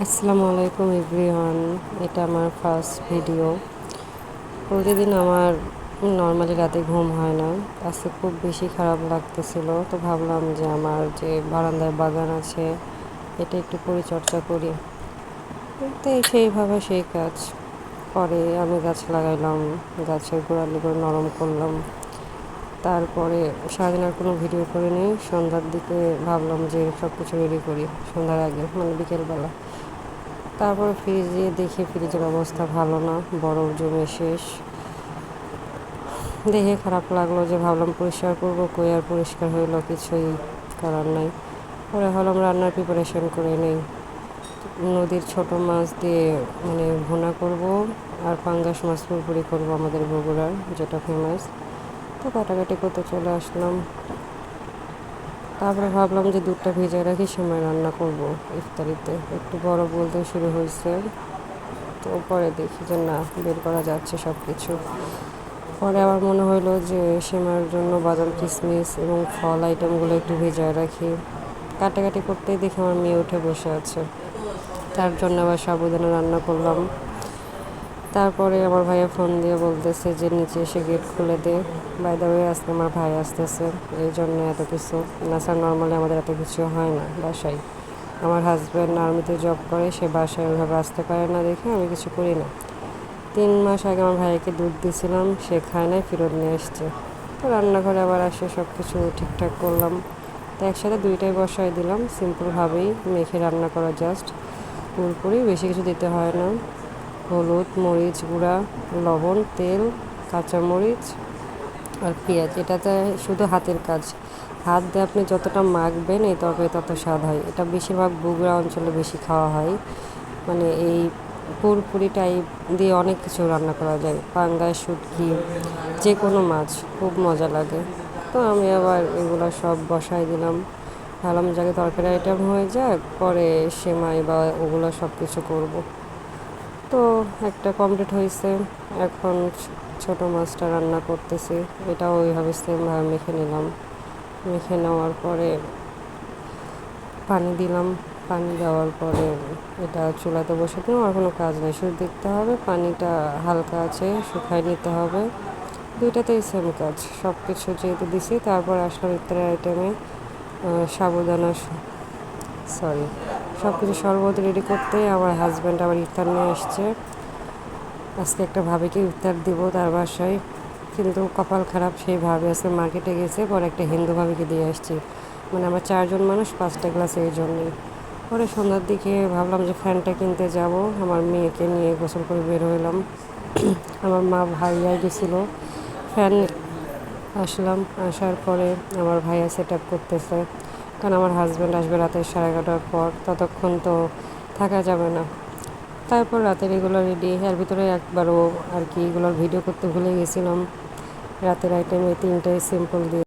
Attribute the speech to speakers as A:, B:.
A: আসসালামু আলাইকুম এভরিওয়ান। এটা আমার ফার্স্ট ভিডিও। প্রতিদিন আমার নর্মালি রাতে ঘুম হয় না। আজকে খুব বেশি খারাপ লাগতেছিল, তো ভাবলাম যে আমার যে বারান্দায় বাগান আছে এটা একটু পরিচর্যা করি। তো সেইভাবে সেই কাজ পরে আমি গাছ লাগাইলাম, গাছের গোড়ালিগুলো নরম করলাম। তারপরে সারাদিন আর কোনো ভিডিও করিনি। সন্ধ্যার দিকে ভাবলাম যে সব কিছু রেডি করি, সন্ধ্যার আগে মানে বিকেলবেলা। তারপর ফ্রিজে দেখি ফ্রিজের অবস্থা ভালো না, বরফ জমে শেষ। দেখে খারাপ লাগলো, যে ভাবলাম পরিষ্কার করবো, কই আর পরিষ্কার হইলো, কিছুই করার নাই। পরে ভাবলাম রান্নার প্রিপারেশন করে নেই। নদীর ছোট মাছ দিয়ে মানে ভুনা করব, আর পাঙ্গাস মাছ পুরোপুরি করবো আমাদের বগুড়ার, যেটা ফেমাস। তো কাটাকাটি করতে চলে আসলাম। তারপরে ভাবলাম যে দুধটা ভিজিয়ে রাখি, সময় রান্না করব ইফতারিতে। একটু বড় বলতে শুরু হয়েছে, তো পরে দেখি যে না, বের করা যাচ্ছে সব কিছু। পরে আবার মনে হলো যে সেমার জন্য বাদাম কিশমিশ এবং ফল আইটেমগুলো একটু ভিজিয়ে রাখি। কাটাকাটি করতেই দেখি আমার মেয়ে উঠে বসে আছে, তার জন্য আবার সাবুদানা রান্না করলাম। তারপরে আমার ভাইয়া ফোন দিয়ে বলতেছে যে নিচে এসে গেট খুলে দে। বাই দ্য ওয়ে আজকে আমার ভাই আসতেছে, এই জন্য এত কিছু। না স্যার, নর্মালি আমাদের এত কিছু হয় না বাসায়। আমার হাজব্যান্ড আর্মিতে জব করে, সে বাসায় ওইভাবে আসতে পারে না দেখে আমি কিছু করি না। 3 মাস আগে আমার ভাইকে দুধ দিয়েছিলাম, সে খায় নাই, ফেরত নিয়ে এসছে। তো রান্নাঘরে আবার আসে সব কিছু ঠিকঠাক করলাম। তো একসাথে দুইটাই বসাই দিলাম, সিম্পলভাবেই মেখে রান্না করা, জাস্ট পুরোপুরি, বেশি কিছু দিতে হয় না। হলুদ, মরিচ গুঁড়া, লবণ, তেল, কাঁচামরিচ আর পেঁয়াজ। এটাতে শুধু হাতের কাজ, হাত দিয়ে আপনি যতটা মাখবেন এই তরকারি তত স্বাদ হয়। এটা বেশিরভাগ বগুড়া অঞ্চলে বেশি খাওয়া হয়। মানে এই পুরপুরি টাইপ দিয়ে অনেক কিছু রান্না করা যায়, পাঙ্গাস, শুটকি, যে কোনো মাছ, খুব মজা লাগে। তো আমি আবার এগুলো সব বসাই দিলাম। ভাবলাম যাকে তরকারি আইটেম হয়ে যাক, পরে সেমাই বা ওগুলো সব কিছু করবো। তো একটা কমপ্লিট হয়েছে। এখন ছোটো মাছটা রান্না করতেছি, এটাও ওইভাবে সেমভাবে মেখে নিলাম। মেখে নেওয়ার পরে পানি দিলাম। পানি দেওয়ার পরে এটা চুলাতে বসে দিলাম। আর কোনো কাজ নেই, শুধু দেখতে হবে পানিটা হালকা আছে, শুকায় নিতে হবে। দুইটাতেই সেম কাজ, সব কিছু যেহেতু দিছি। তারপর আসলাম ইফতারের আইটেমে, সাবুদানা, সরি, সব কিছু শরবত রেডি করতে। আমার হাজব্যান্ড আবার ইফতার নিয়ে আসছে। আজকে একটা ভাবিকে ইফতার দিব তার বাসায়, কিন্তু কপাল খারাপ, সেই ভাবে আজকে মার্কেটে গেছে, পরে একটা হিন্দু ভাবিকে দিয়ে আসছি। মানে আমরা 4 জন মানুষ, 5টা গ্লাস, এই জন্যই। পরে সন্ধ্যার দিকে ভাবলাম যে ফ্যানটা কিনতে যাব, আমার মেয়েকে নিয়ে গোসল করে বের হইলাম। আমার মা ভাইয়া গেছিলো ফ্যান। আসলাম, আসার পরে আমার ভাইয়া সেট আপ করতেছে, কারণ আমার হাজব্যান্ড আসবে রাতের 11:30টার পর, ততক্ষণ তো থাকা যাবে না। তারপর রাতের এগুলো রেডি, এর ভিতরে একবারও আর কি এগুলোর ভিডিও করতে ভুলে গেছিলাম। রাতের আইটেমে 3টাই সিম্পল দিয়ে